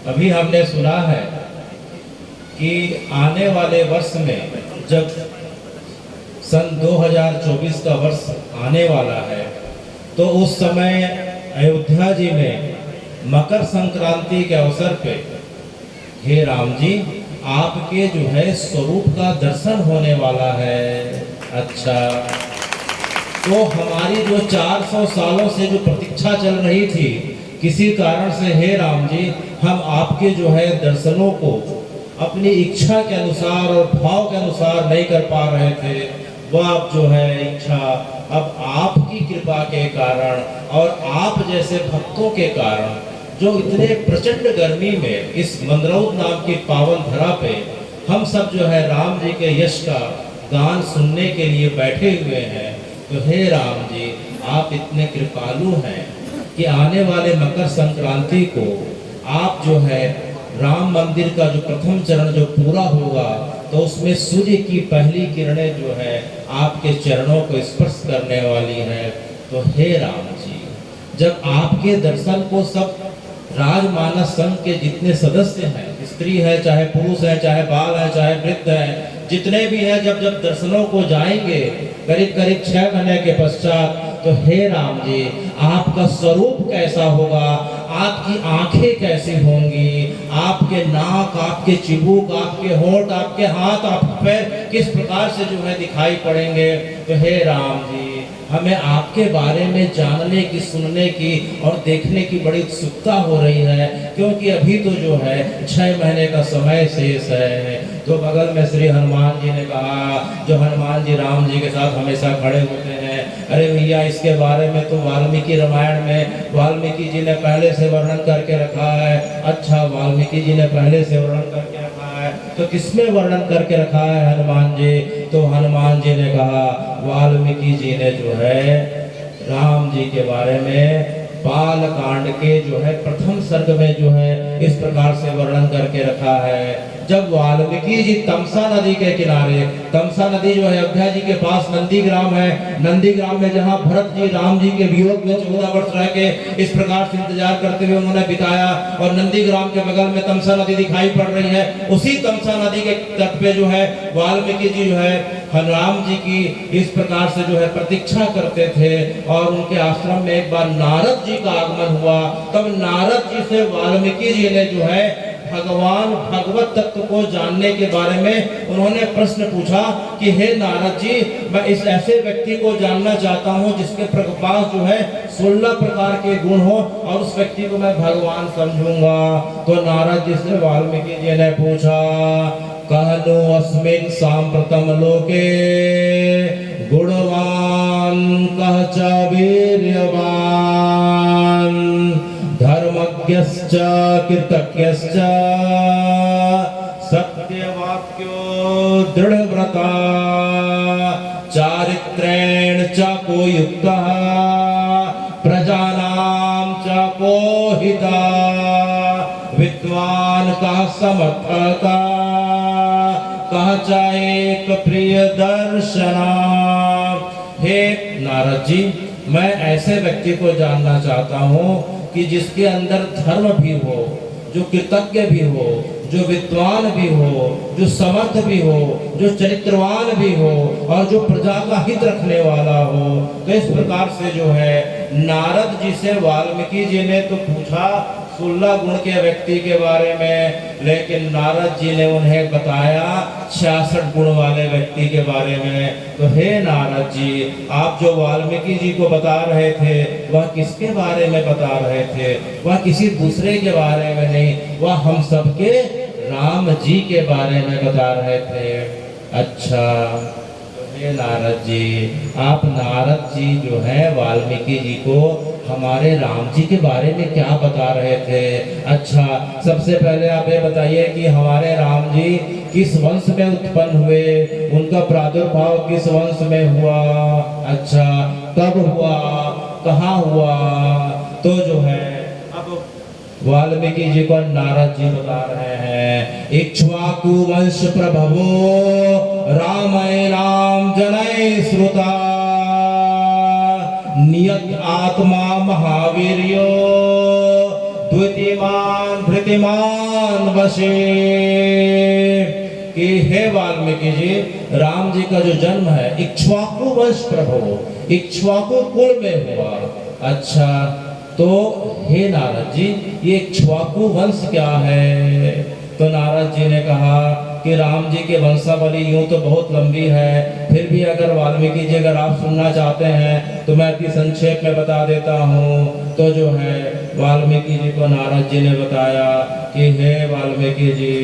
अभी हमने सुना है कि आने वाले वर्ष में जब सन 2024 का वर्ष आने वाला है तो उस समय अयोध्या जी में मकर संक्रांति के अवसर पे हे राम जी आपके जो है स्वरूप का दर्शन होने वाला है। अच्छा, तो हमारी जो 400 सालों से जो प्रतीक्षा चल रही थी, किसी कारण से हे राम जी हम आपके जो है दर्शनों को अपनी इच्छा के अनुसार और भाव के अनुसार नहीं कर पा रहे थे, वह अब जो है इच्छा अब आपकी कृपा के कारण और आप जैसे भक्तों के कारण जो इतने प्रचंड गर्मी में इस मंदरौद नाम की पावन धरा पे हम सब जो है राम जी के यश का गान सुनने के लिए बैठे हुए हैं, तो हे राम जी आप इतने कृपालु हैं कि आने वाले मकर संक्रांति को आप जो है राम मंदिर का जो प्रथम चरण जो पूरा होगा तो उसमें सूर्य की पहली किरणें जो है आपके चरणों को स्पर्श करने वाली है। तो हे राम जी जब आपके दर्शन को सब राजमानस संघ के जितने सदस्य हैं, स्त्री है चाहे पुरुष है चाहे बाल है चाहे वृद्ध है, जितने भी हैं जब जब दर्शनों को जाएंगे करीब करीब 6 महीने के पश्चात, तो हे राम जी आपका स्वरूप कैसा होगा, आपकी आंखें कैसी होंगी, आपके नाक आपके चिबुक आपके होंठ आपके हाथ आपके पैर किस प्रकार से जो है दिखाई पड़ेंगे। तो हे राम जी हमें आपके बारे में जानने की सुनने की और देखने की बड़ी उत्सुकता हो रही है, क्योंकि अभी तो जो है 6 महीने का समय शेष है। तो बगल में श्री हनुमान जी ने कहा, जो हनुमान जी राम जी के साथ हमेशा खड़े होते हैं, अरे भैया इसके बारे में तो वाल्मीकि रामायण में वाल्मीकि जी ने पहले से वर्णन करके रखा है। अच्छा, वाल्मीकि जी ने पहले से वर्णन करके रखा है तो किसमें वर्णन करके रखा है हनुमान जी? तो हनुमान जी ने कहा वाल्मीकि जी ने जो है राम जी के बारे में बाल कांड के जो है प्रथम सर्ग में जो है इस प्रकार से वर्णन करके रखा है। जब वाल्मीकि जी तमसा नदी के किनारे, तमसा नदी जो है अयोध्या जी के पास नंदीग्राम है, नंदीग्राम में जहाँ भरत जी राम जी के वियोग में 14 वर्ष रह के इस प्रकार से इंतजार करते हुए उन्होंने बिताया, और नंदीग्राम के बगल में तमसा नदी दिखाई पड़ रही है, उसी तमसा नदी के तट पे जो है वाल्मीकि जी जो है राम जी की इस प्रकार से जो है प्रतीक्षा करते थे। और उनके आश्रम में एक बार नारद जी का आगमन हुआ, तब नारद जी से वाल्मीकि जी ने जो है भगवान भगवत तत्व को जानने के बारे में उन्होंने प्रश्न पूछा कि हे नारद जी मैं इस ऐसे व्यक्ति को जानना चाहता हूँ जिसके पास जो है 16 प्रकार के गुण हो और उस व्यक्ति को मैं भगवान समझूंगा। तो नारद जी से वाल्मीकि जी ने पूछा, कहनो अस्मिन् सांप्रतम लोके गुणवान कह च वीर्यवान धर्मज्ञश्च कृतज्ञश्च सत्यवाक्यो दृढ़व्रता चारित्रेण च को युक्तः प्रजानां च को हिता विद्वान का समर्थता कह च एक प्रिय दर्शना। हे नारद जी मैं ऐसे व्यक्ति को जानना चाहता हूँ कि जिसके अंदर धर्म भी हो, जो कृतज्ञ भी हो, जो विद्वान भी हो, जो समर्थ भी हो, जो चरित्रवान भी हो और जो प्रजा का हित रखने वाला हो। तो इस प्रकार से जो है नारद जी से वाल्मीकि जी ने तो पूछा 16 गुण के व्यक्ति के बारे में, लेकिन नारद जी ने उन्हें बताया 66 गुण वाले व्यक्ति के बारे में। तो हे नारद जी आप जो वाल्मीकि जी को बता रहे थे वह किसके बारे में बता रहे थे? वह किसी दूसरे के बारे में नहीं, वह हम सबके राम जी के बारे में बता रहे थे। अच्छा, हे नारद जी आप नारद जी जो है वाल्मीकि जी को हमारे राम जी के बारे में क्या बता रहे थे? अच्छा, सबसे पहले आप ये बताइए कि हमारे राम जी किस वंश में उत्पन्न हुए, उनका प्रादुर्भाव किस वंश में हुआ, अच्छा कब हुआ, कहाँ हुआ? तो जो है अब वाल्मीकि जी को नारद जी बता रहे हैं, इक्ष्वाकु वंश प्रभवो रामायणाम जनय श्रुता नियत आत्मा महावीर्यो द्वितीमान धृतिमान वशे, कि हे वाल्मीकि जी, राम जी का जो जन्म है इक्ष्वाकु वंश प्रभु, इक्ष्वाकु कुल में हुआ। अच्छा, तो हे नारद जी, ये इक्ष्वाकु वंश क्या है? तो नारद जी ने कहा कि राम जी के वंशावली यूं तो बहुत लंबी है, फिर भी अगर वाल्मीकि जी अगर आप सुनना चाहते हैं तो मैं अति संक्षेप में बता देता हूँ। तो जो है वाल्मीकि जी को नारद जी ने बताया कि हे वाल्मीकि जी,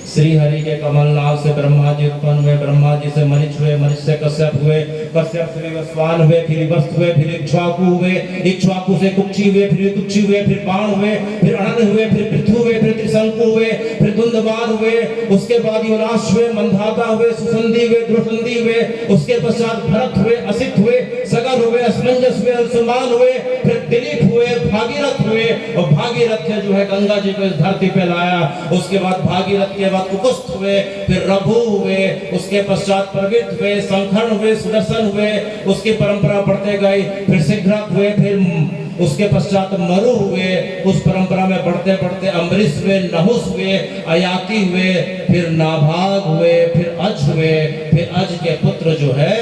श्री हरि के कमलनाथ से ब्रह्मा जी उत्पन्न हुए, ब्रह्मा जी से मनुष्य हुए, मनुष्य से कश्यप हुए, कश्यप से विवस्वान हुए, फिर विवस्व हुए, फिर इक्ष्वाकु हुए, इक्ष्वाकु से कुक्षी हुए, फिर तुक्षी हुए, फिर बाण हुए, फिर अनन हुए, फिर पृथु हुए, फिर त्रिशंकु हुए, फिर धुंधवार हुए, उसके बाद युवराश हुए, मंधाता हुए, सुसंधि हुए, ध्रुवसंधि हुए, उसके पश्चात भरत हुए, असित हुए, सगर हुए, असमंजस हुए, अंशुमान हुए, फिर दिलीप हुए, भागीरथ हुए, और भागीरथ जो है गंगा जी को इस धरती पे लाया। उसके बाद भागीरथ के बाद कुकुस्थ हुए, फिर रघु हुए, उसके पश्चात प्रवृत्त हुए, संखर्ण हुए, सुदर्शन हुए, उसकी परंपरा बढ़ते गई, फिर शीघ्रक हुए, फिर उसके पश्चात मरु हुए, उस परंपरा में बढ़ते बढ़ते अम्बरीश हुए, नहुस हुए, अयाति हुए, फिर नाभाग हुए, फिर अज हुए, फिर अज के पुत्र जो है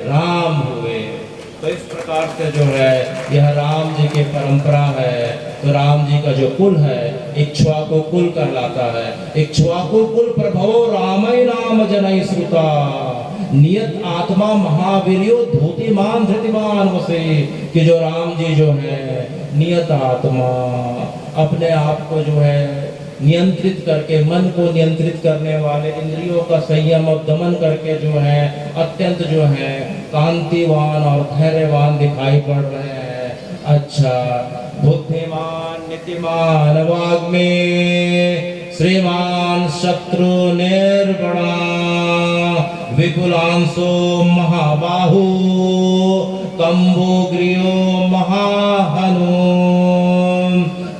राम हुए। तो इस प्रकार से जो है यह राम जी की परंपरा है। तो राम जी का जो कुल है इक्ष्वाकु कुल कहलाता है। इक्ष्वाकु कुल प्रभवो रामय नाम जनय श्रुता, नियत आत्मा महावीर्यो धूतिमान धृतिमान वसे, कि जो राम जी जो है नियत आत्मा, अपने आप को जो है नियंत्रित करके, मन को नियंत्रित करने वाले, इंद्रियों का संयम और दमन करके जो है अत्यंत जो है कांतिवान और धैर्यवान दिखाई पड़ रहे हैं। अच्छा, बुद्धिमान नीतिमान वाग्मी श्रीमान शत्रु निर्गुणा विपुलांशो महाबाहु कंबुग्रियो महाहनु,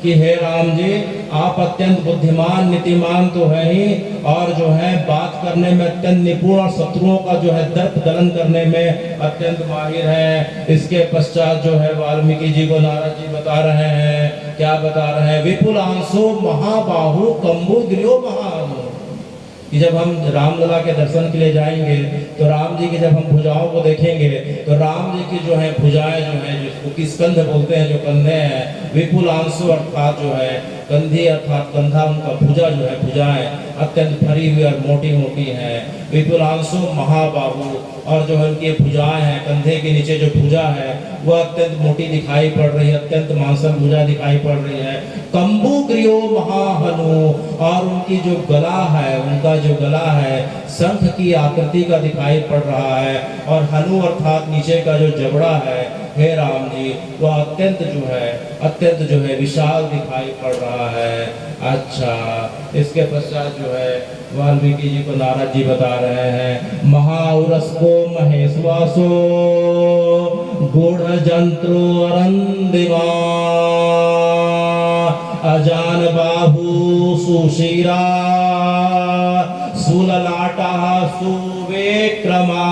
कि हे राम जी, आप अत्यंत बुद्धिमान नीतिमान तो है ही, और जो है बात करने में अत्यंत निपुण, और शत्रुओं का जो है दर्प दलन करने में अत्यंत माहिर है। इसके पश्चात जो है वाल्मीकि जी को नारद जी बता रहे हैं, क्या बता रहे हैं? विपुलांशो महाबाहु कंबुग्रियो महाहनु, कि जब हम रामलला के दर्शन के लिए जाएंगे तो राम जी की जब हम भुजाओं को देखेंगे तो राम जी की जो है भुजाएं जो है, जिसको कि स्कंध बोलते हैं, जो कंधे हैं, विपुलांशु अर्थात जो है कंधे अर्थात कंधा, उनका भुजा जो है भुजाएं अत्यंत भरी हुई और मोटी मोटी हैं। विपुलांशु महाबाहु, और जो है उनकी भुजाएं हैं, कंधे के नीचे जो भुजा है वह अत्यंत मोटी दिखाई पड़ रही है, अत्यंत मांसल भुजा दिखाई पड़ रही है। कंबुग्रियो महाहनु, और उनकी जो गला है, उनका जो गला है शंख की आकृति का दिखाई पड़ रहा है, और हनु अर्थात नीचे का जो जबड़ा है हे राम जी, वह अत्यंत जो है विशाल दिखाई पड़ रहा है। अच्छा, इसके पश्चात जो है वाल्मीकि जी को नारद जी बता रहे हैं, महाउरस को महेश्वासो गूढ़ जंत्रु अरंदिमा अजान बाहु सुशीरा सुललाटा सुवेक्रमा,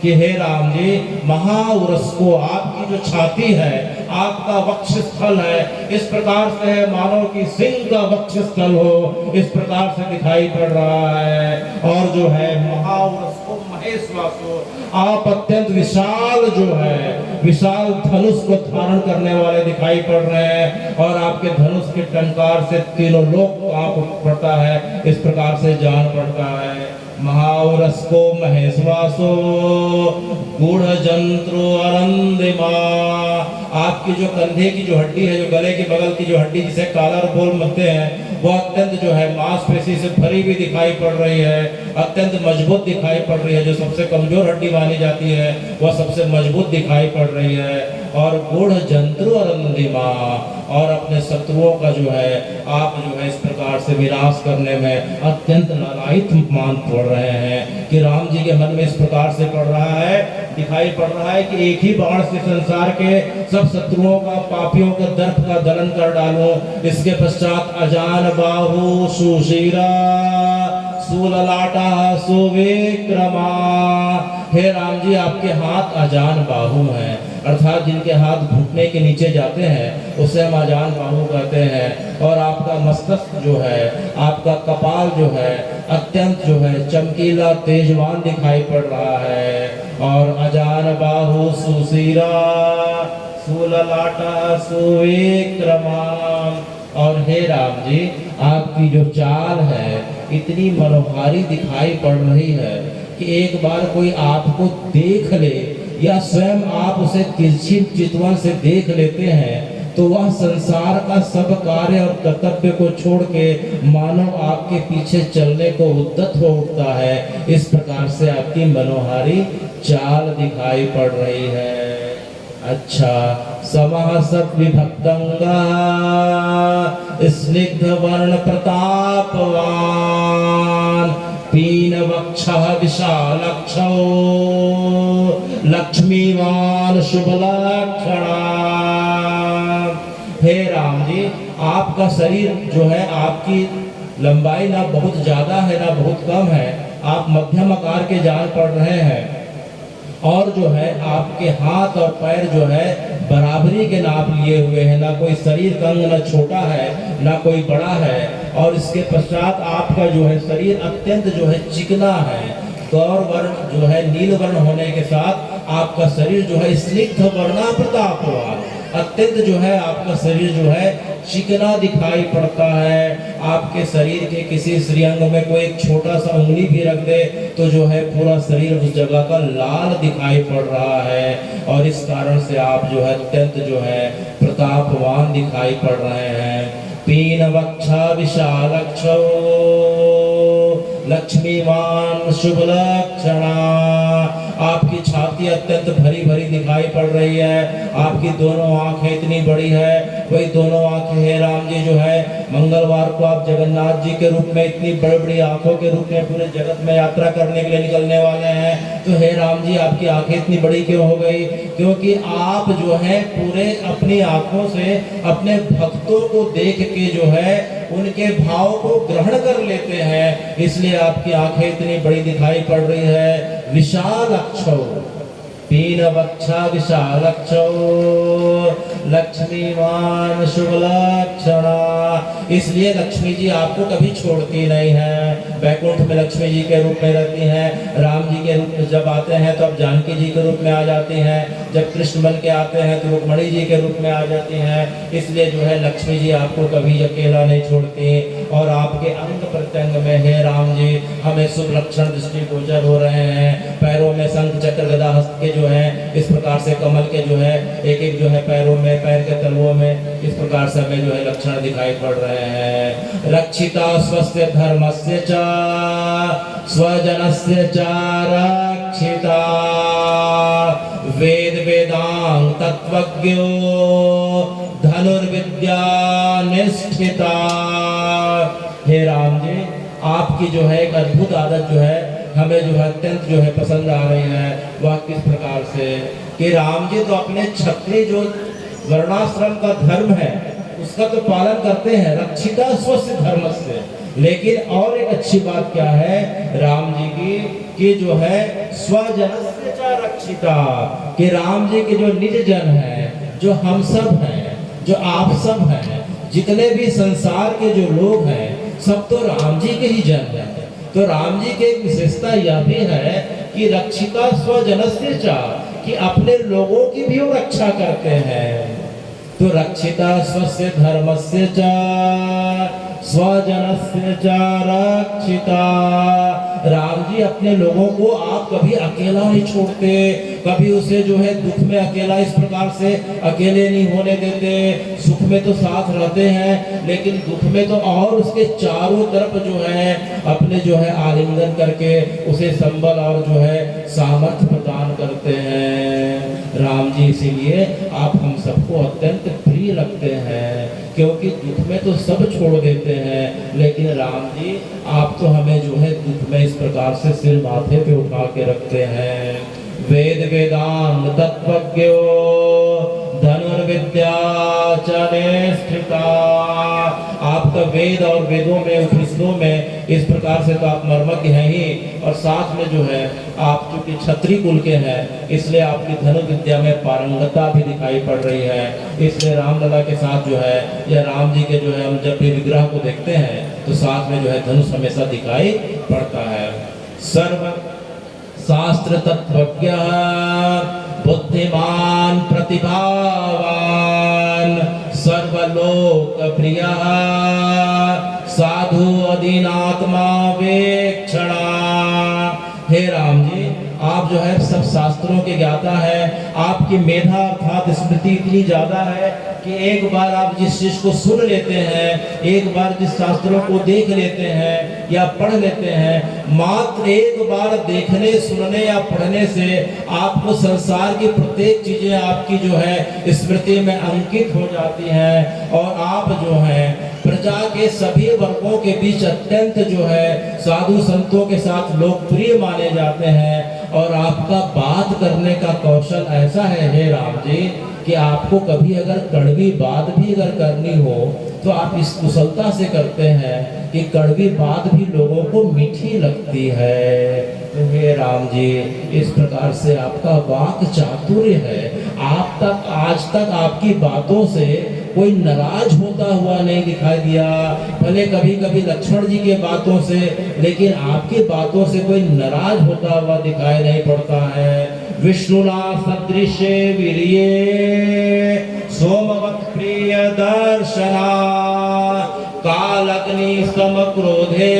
कि हे राम जी, महाउरस को, आपकी जो छाती है, आपका वक्षस्थल है, इस प्रकार से है मानो कि सिंह का वक्षस्थल हो, इस प्रकार से दिखाई पड़ रहा है। और जो है महाउरस को महेश्वासो, आप अत्यंत विशाल जो है विशाल धनुष को धारण करने वाले दिखाई पड़ रहे हैं, और आपके धनुष के टंकार से तीनों लोक कांप पड़ता है, इस प्रकार से जान पड़ता है। महाउरस को महेश्वासो गूढ़ जंत्रो अरंदिमा, आपकी जो कंधे की जो हड्डी है, जो गले के बगल की जो हड्डी जिसे कालर बोल कहते हैं, वह अत्यंत जो है मांसपेशी से भरी हुई दिखाई पड़ रही है, अत्यंत मजबूत दिखाई पड़ रही है। जो सबसे कमजोर हड्डी मानी जाती है वह सबसे मजबूत दिखाई पड़ रही है। और गूढ़ जंत्रु अरंदिमा, और अपने शत्रुओं का जो है आप जो है इस प्रकार से विनाश करने में अत्यंत लालायित मान पड़ रहे हैं, कि राम जी के मन में इस प्रकार से पड़ रहा है, दिखाई पड़ रहा है कि एक ही बाण से संसार के सब शत्रुओं का, पापियों के दर्प का दलन कर डालो। इसके पश्चात अजान बाहु सुशीरा सुललाटा सुविक्रमा। हे राम जी, आपके हाथ अजान बाहु हैं, अर्थात जिनके हाथ घुटने के नीचे जाते हैं उसे हम अजान बाहु कहते हैं। और आपका मस्तक जो है, आपका कपाल जो है अत्यंत जो है चमकीला तेजवान दिखाई पड़ रहा है। और अजान बाहु सुशीरा सुललाटा सुविक्रमा। और हे राम जी, आपकी जो चाल है इतनी मनोहारी दिखाई पड़ रही है कि एक बार कोई आपको देख ले या स्वयं आप उसे तिरछी चितवन से देख लेते हैं तो वह संसार का सब कार्य और कर्तव्य को छोड़ के मानो आपके पीछे चलने को उद्यत हो उठता है। इस प्रकार से आपकी मनोहारी चाल दिखाई पड़ रही है। अच्छा, समः सत विभक्तंगा स्निग्ध वर्ण प्रतापवान पीन वक्षः विशालक्षौ लक्ष्मीवान शुभ लक्षणा। हे राम जी, आपका शरीर जो है, आपकी लंबाई ना बहुत ज्यादा है ना बहुत कम है, आप मध्यम आकार के जान पड़ रहे हैं। और जो है आपके हाथ और पैर जो है बराबरी के नाप लिए हुए हैं, ना कोई शरीर का अंग ना छोटा है ना कोई बड़ा है। और इसके पश्चात आपका जो है शरीर अत्यंत जो है चिकना है, गौर वर्ण जो है नील वर्ण होने के साथ आपका शरीर जो है स्निग्ध वर्णा प्रतापवान, अत्यंत जो है आपका शरीर जो है चिकना दिखाई पड़ता है। आपके शरीर के किसी श्रीअंग में कोई एक छोटा सा उंगली भी रख दे तो जो है पूरा शरीर उस जगह का लाल दिखाई पड़ रहा है। और इस कारण से आप जो है अत्यंत जो है प्रतापवान दिखाई पड़ रहे हैं। पीन वक्षा विशालक्षौ लक्ष्मीवान शुभ लक्षणा। आपकी छाती अत्यंत भरी भरी दिखाई पड़ रही है। आपकी दोनों आंखें इतनी बड़ी है, वही दोनों आंखें हे राम जी जो है मंगलवार को आप जगन्नाथ जी के रूप में इतनी बड़ी बड़ी आंखों के रूप में पूरे जगत में यात्रा करने के लिए निकलने वाले हैं। तो हे राम जी, आपकी आंखें इतनी बड़ी क्यों हो गई? क्योंकि आप जो है पूरे अपनी आंखों से अपने भक्तों को देख के जो है उनके भाव को ग्रहण कर लेते हैं, इसलिए आपकी आंखें इतनी बड़ी दिखाई पड़ रही है। विशालक्षौ पीन वक्षा विशालक्षौ लक्ष्मीवान शुभ लक्षणा। इसलिए लक्ष्मी जी आपको कभी छोड़ती नहीं है। वैकुंठ में लक्ष्मी जी के रूप में रहती हैं। राम जी के रूप में जब आते हैं तो अब जानकी जी के रूप में आ जाती हैं। जब कृष्ण बन के आते हैं तो रुक्मणी जी के रूप में आ जाती हैं। इसलिए जो है लक्ष्मी जी आपको कभी अकेला नहीं छोड़ती। और आपके अंग प्रत्यंग में हे राम जी हमें शुभ लक्षण दृष्टि गोचर हो रहे हैं। पैरों में शंख चक्र गदा हस्त के जो है इस प्रकार से कमल के जो है एक एक जो है पैरों में, पैर के तलुओं में इस प्रकार से हमें जो है लक्षण दिखाई पड़ रहे हैं। रक्षिता स्वस्य धर्मस्य च स्वजनस्य च रक्षिता वेद वेदांग तत्वज्ञो धनुर्विद्या निष्ठिता। हे राम जी, आपकी जो है एक अद्भुत आदत जो है हमें जो है अत्यंत जो है पसंद आ रही है। वह किस प्रकार से कि राम जी तो अपने क्षत्रिय जो वर्णाश्रम का धर्म है उसका तो पालन करते हैं, रक्षिता स्वस्य धर्म से। लेकिन और एक अच्छी बात क्या है राम जी की कि जो है स्वजनस्य च रक्षिता, कि राम जी के जो निज जन है, जो हम सब हैं, जो आप सब हैं, जितने भी संसार के जो लोग हैं सब तो राम जी के ही जन हैं। तो राम जी की एक विशेषता यह भी है कि रक्षिता स्वजनस्य च, कि अपने लोगों की भी वो रक्षा करते हैं। तो रक्षिता स्वस्य धर्मस्य च स्वजनस्य च रक्षिता। राम जी अपने लोगों को आप कभी अकेला नहीं छोड़ते, कभी उसे जो है दुख में अकेला इस प्रकार से अकेले नहीं होने देते। सुख में तो साथ रहते हैं लेकिन दुख में तो और उसके चारों तरफ जो है अपने जो है आलिंगन करके उसे संबल और जो है सामर्थ्य प्रदान करते हैं। राम जी इसीलिए आप हम सबको अत्यंत प्रिय लगते हैं, क्योंकि दुख में तो सब छोड़ देते हैं लेकिन राम जी आप तो हमें जो है दुख में इस प्रकार से सिर माथे पे उठा के रखते हैं। वेद वेदांग तत्वज्ञो धनुर्विद्या च निष्ठिता। आपका तो वेद और वेदों में, उपनिषदों में इस प्रकार से तो आप मर्मज्ञ हैं ही, और साथ में जो है आप चूंकि क्षत्रिय कुल के हैं इसलिए आपकी धनु विद्या में पारंगतता भी दिखाई पड़ रही है। इसलिए रामलला के साथ जो है, या राम जी के जो है, हम जब भी विग्रह को देखते हैं तो साथ में जो है धनुष हमेशा दिखाई पड़ता है। सर्व शास्त्र तत्वज्ञ बुद्धिमान प्रतिभावान सर्वलोक प्रिय साधु अधीनात्मा वेक्षणा। हे राम जी, आप जो है सब शास्त्रों के ज्ञाता है, आपकी मेधा अर्थात स्मृति इतनी ज्यादा है कि एक बार आप जिस चीज को सुन लेते हैं, एक बार जिस शास्त्रों को देख लेते हैं या पढ़ लेते हैं, मात्र एक बार देखने, सुनने या पढ़ने से आपको संसार की प्रत्येक चीजें आपकी जो है स्मृति में अंकित हो जाती हैं, और आप जो है प्रजा के सभी वर्गों के बीच अत्यंत जो है साधु संतों के साथ लोकप्रिय माने जाते हैं। और आपका बात करने का कौशल ऐसा है हे राम जी कि आपको कभी अगर कड़वी बात भी अगर करनी हो तो आप इस कुशलता से करते हैं कि कड़वी बात भी लोगों को मीठी लगती है। तो हे राम जी, इस प्रकार से आपका वाक चातुर्य है। आप तक आज तक आपकी बातों से कोई नाराज होता हुआ नहीं दिखाई दिया, भले कभी कभी लक्ष्मण जी के बातों से, लेकिन आपकी बातों से कोई नाराज होता हुआ दिखाई नहीं पड़ता है। विष्णुना सदृशे वीर्ये सोमवत् प्रिय दर्शना कालग्नि समक्रोधे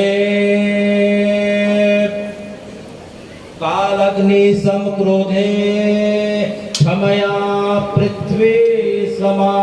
कालग्नि समक्रोधे क्षमया पृथ्वी समा।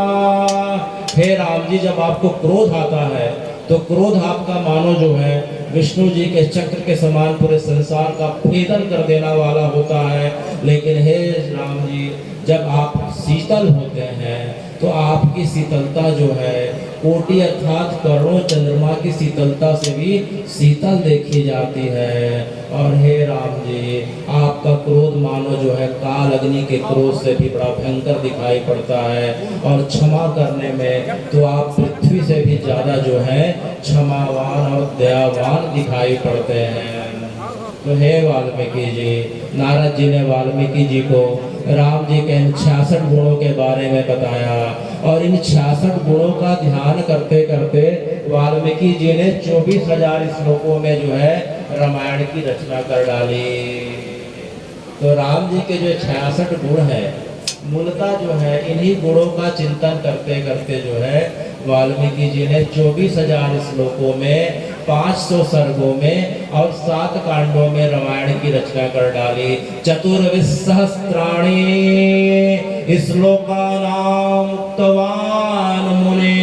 हे राम जी, जब आपको क्रोध आता है तो क्रोध आपका मानो जो है विष्णु जी के चक्र के समान पूरे संसार का भेदन कर देना वाला होता है। लेकिन हे राम जी, जब आप शीतल होते हैं तो आपकी शीतलता जो है कोटि अर्थात करोड़ों चंद्रमा की शीतलता से भी शीतल देखी जाती है। और हे राम जी, आपका क्रोध मानो जो है काल अग्नि के क्रोध से भी बड़ा भयंकर दिखाई पड़ता है, और क्षमा करने में तो आप पृथ्वी से भी ज्यादा जो है क्षमावान और दयावान दिखाई पड़ते हैं। तो हे वाल्मीकि जी, नारद जी ने वाल्मीकि जी को राम जी के इन 66 गुणों के बारे में बताया, और इन 66 गुणों का ध्यान करते करते वाल्मीकि जी ने 24,000 श्लोकों में जो है रामायण की रचना कर डाली। तो राम जी के जो 66 गुण है, मूलतः जो है इन्हीं गुणों का चिंतन करते करते जो है वाल्मीकि जी ने 24,000 श्लोकों में 500 सर्गों में और 7 कांडों में रामायण की रचना कर डाली। 24,000 श्लोकानां उक्तवान् मुने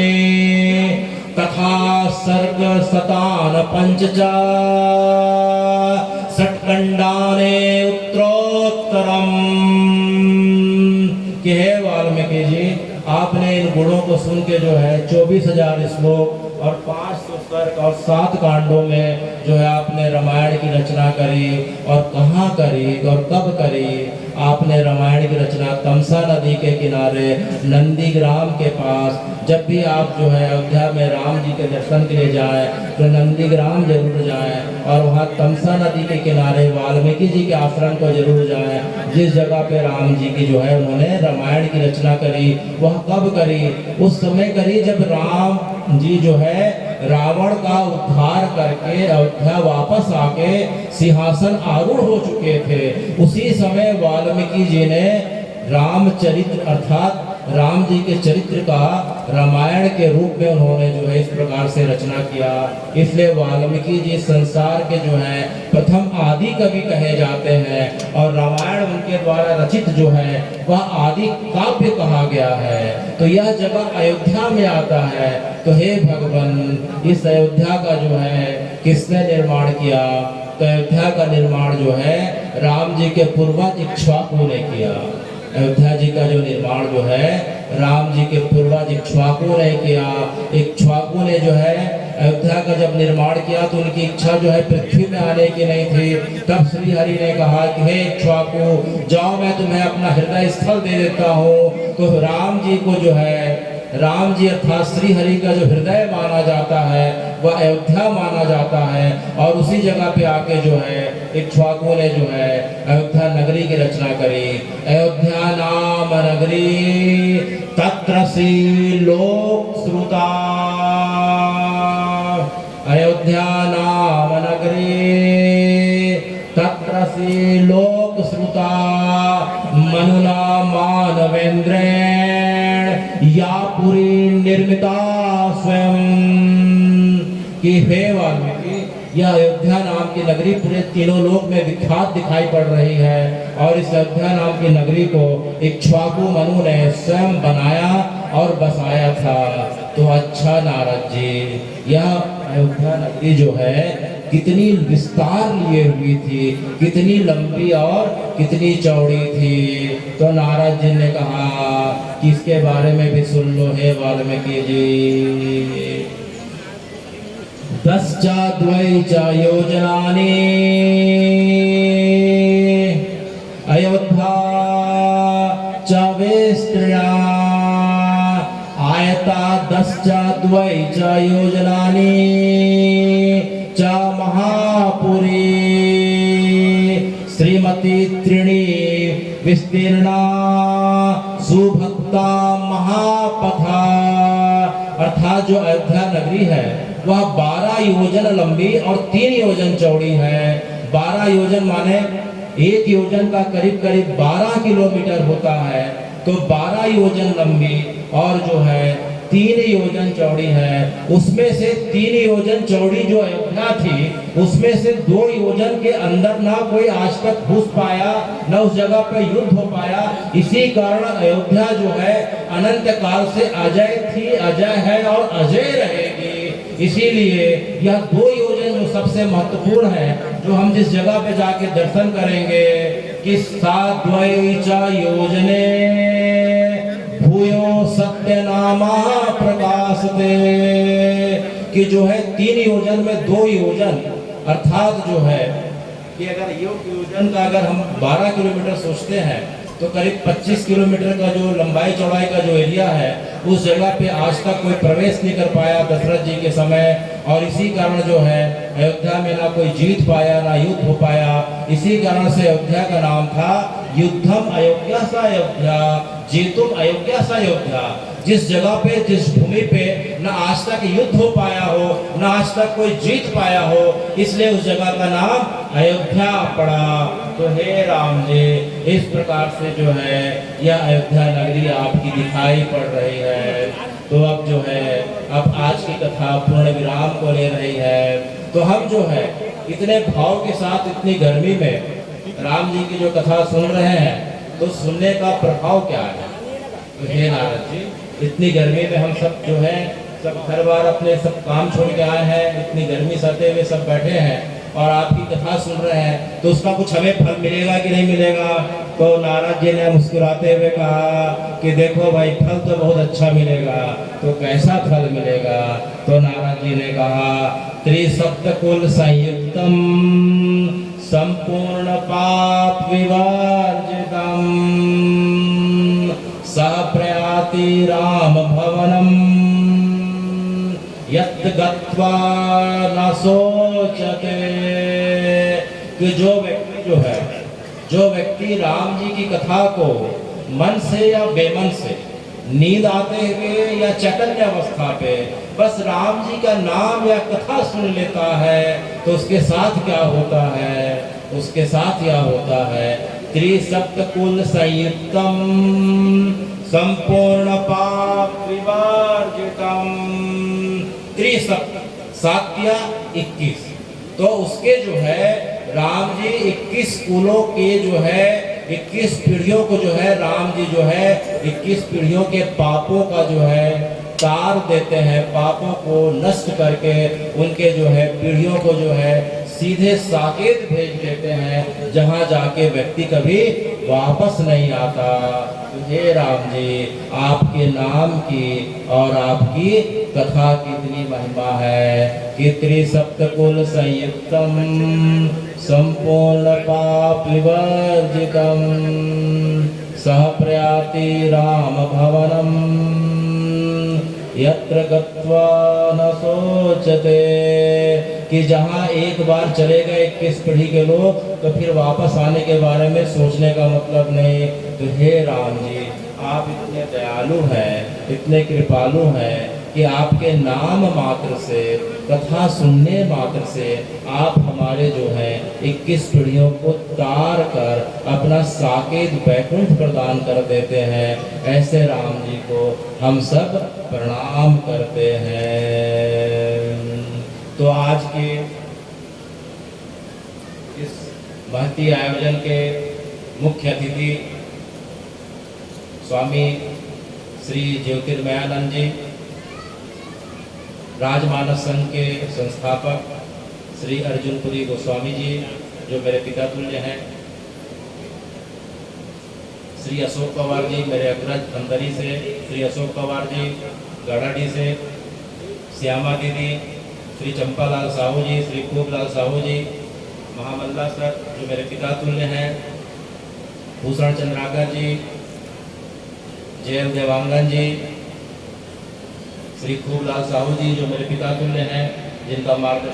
तथा सर्ग शतान पंचचा षट्खंडाने उत्तरोत्तरम। कि हे वाल्मीकि जी, आपने इन गुणों को सुन के जो है 24,000 श्लोक और 500 सर्ग और 7 कांडों में जो है आपने रामायण की रचना करी। और कहाँ करी और कब करी? आपने रामायण की रचना तमसा नदी के किनारे नंदीग्राम के पास, जब भी आप जो है अयोध्या में राम जी के दर्शन के लिए जाएं तो नंदीग्राम जरूर जाएं, और वहाँ तमसा नदी के किनारे वाल्मीकि जी के आश्रम को जरूर जाएं, जिस जगह पे राम जी की जो है उन्होंने रामायण की रचना करी। वह कब करी? उस समय करी जब राम जी जो है रावण का उद्धार करके अयोध्या वापस आके सिंहासन आरूढ़ हो चुके थे। उसी समय वाल्मीकि जी ने रामचरित्र अर्थात राम जी के चरित्र का रामायण के रूप में उन्होंने जो है इस प्रकार से रचना किया। इसलिए वाल्मीकि जी संसार के जो है प्रथम आदि कवि कहे जाते हैं, और रामायण उनके द्वारा रचित जो है वह आदि काव्य कहा गया है। तो यह जगह अयोध्या में आता है। तो हे भगवान, इस अयोध्या का जो है किसने निर्माण किया? तो अयोध्या का निर्माण जो है राम जी के पूर्वज इक्ष्वाकु ने किया। अयोध्या जी का जो निर्माण जो है राम जी के पूर्वज इक्ष्वाकु ने किया। इक्ष्वाकु ने जो है अयोध्या का जब निर्माण किया तो उनकी इच्छा जो है पृथ्वी में आने की नहीं थी। तब श्री हरि ने कहा कि हे इक्ष्वाकु, जाओ मैं तुम्हें अपना हृदय स्थल दे देता हूँ। तो राम जी को जो है राम जी अर्थात श्री हरि का जो हृदय माना जाता है वह अयोध्या माना जाता है। और उसी जगह पे आके जो है इक्ष्वाकुओं ने जो है अयोध्या नगरी की रचना करी। अयोध्या नाम नगरी तत्र सी लोक श्रुता, अयोध्या नाम नगरी तत्र सी लोक श्रुता, मनुना मानवेंद्रेण या पुरी निर्मिता स्वयं। कि हे वाल्मीकि, यह अयोध्या नाम की नगरी पूरे तीनों लोक में विख्यात दिखाई पड़ रही है। और इस अयोध्या नाम की नगरी को इक्ष्वाकु मनु ने स्वयं बनाया और बसाया था। तो अच्छा नारद जी, यह अयोध्या नगरी जो है कितनी विस्तार लिए हुई थी, कितनी लंबी और कितनी चौड़ी थी। तो नारद जी ने कहा कि इसके बारे में भी सुन लो हे वाल्मीकि जी। 10 योजनानि अयोध्या च विस्तृता, आयता 10 योजनानि च महापुरी, श्रीमती त्रीणि विस्तीर्णा सुभक्ता महापथा। अर्थात जो अयोध्या नगरी है वह 12 योजन लंबी और 3 योजन चौड़ी है। 12 योजन माने 1 योजन का करीब करीब 12 किलोमीटर होता है। तो 12 योजन लंबी और जो है 3 योजन चौड़ी है। उसमें से 3 योजन चौड़ी जो अयोध्या थी, उसमें से 2 योजन के अंदर ना कोई आज तक घुस पाया, न उस जगह पे युद्ध हो पाया। इसी कारण अयोध्या जो है अनंत काल से अजय थी, अजय है और अजय रहेगी। इसीलिए यह 2 योजन जो सबसे महत्वपूर्ण है, जो हम जिस जगह पे जाके दर्शन करेंगे कि 7 योजने भूयो सत्य नामा प्रकाशते, कि जो है 3 योजन में 2 योजन अर्थात जो है कि अगर योजन का अगर हम 12 किलोमीटर सोचते हैं तो करीब 25 किलोमीटर का जो लंबाई चौड़ाई का जो एरिया है, उस जगह पे आज तक कोई प्रवेश नहीं कर पाया दशरथ जी के समय। और इसी कारण जो है अयोध्या में ना कोई जीत पाया, ना युद्ध हो पाया। इसी कारण से अयोध्या का नाम था युद्धम अयोध्या सा अयोध्या, जीतुम अयोध्या सा अयोध्या। जिस जगह पे, जिस भूमि पे न आज तक युद्ध हो पाया हो, न आज तक कोई जीत पाया हो, इसलिए उस जगह का नाम अयोध्या पड़ा। तो हे राम जी, इस प्रकार से जो है यह अयोध्या नगरी आपकी दिखाई पड़ रही है। तो अब जो है अब आज की कथा पूर्ण विराम को ले रही है। तो हम जो है इतने भाव के साथ इतनी गर्मी में राम जी की जो कथा सुन रहे हैं, तो सुनने का प्रभाव क्या है? तो हे नारद जी, इतनी गर्मी में हम सब जो है सब घर बार अपने सब काम छोड़ के आए हैं, इतनी गर्मी सहते हुए सब बैठे हैं और आपकी कथा सुन रहे हैं, तो उसका कुछ हमें फल मिलेगा कि नहीं मिलेगा? तो नारद जी ने मुस्कुराते हुए कहा कि देखो भाई, फल तो बहुत अच्छा मिलेगा। तो कैसा फल मिलेगा? तो नारद जी ने कहा त्रिसप्तकुल संयुक्तम संपूर्ण पाप विवर्जितम सह प्रयाति राम भवनम यत् गत्वा न सोचते। कि जो व्यक्ति राम जी की कथा को मन से या बेमन से, नींद आते हुए या चैतन्य अवस्था पे बस राम जी का नाम या कथा सुन लेता है, तो उसके साथ क्या होता है? उसके साथ यह होता है त्रिसप्तकुल संयुक्तम संपूर्ण पाप विवर्जितम। त्रिसप्त, 7 या 21, तो उसके जो है राम जी 21 कुलों के जो है 21 पीढ़ियों को जो है राम जी जो है 21 पीढ़ियों के पापों का जो है तार देते हैं, पापों को नष्ट करके उनके जो है पीढ़ियों को जो है सीधे साकेत भेज देते हैं, जहां जाके व्यक्ति कभी वापस नहीं आता। तो हे राम जी, आपके नाम की और आपकी कथा कितनी महिमा है कि त्रिसप्तकुल संयुक्तम संपूर्ण पाप विवर्जितम सह प्रयाति राम भवनम यत्र गत्वा न सोचते, कि जहाँ एक बार चले गए 21 पीढ़ी के लोग तो फिर वापस आने के बारे में सोचने का मतलब नहीं। तो हे राम जी, आप इतने दयालु हैं, इतने कृपालु हैं कि आपके नाम मात्र से, कथा सुनने मात्र से आप हमारे जो हैं 21 पीढ़ियों को तार कर अपना साकेत वैकुंठ प्रदान कर देते हैं। ऐसे राम जी को हम सब प्रणाम करते हैं। तो आज के इस महती आयोजन के मुख्य अतिथि स्वामी श्री ज्योतिर्मयानंद जी, राजमानस संघ के संस्थापक श्री अर्जुनपुरी गोस्वामी जी जो मेरे पिता तुल्य हैं, श्री अशोक पवार जी मेरे अग्रज धमतरी से, श्री अशोक पवार जी गढ़ाडी से, श्यामा दीदी, श्री चंपालाल साहू जी, श्री खूबलाल साहू जी, महामल्ला सर जो मेरे पिता तुल्य हैं, भूषण चंद्राकर जी, जय देवांगन जी, श्री खूबलाल साहू जी जो मेरे पिता तुल्य हैं, जिनका मार्गदर्शन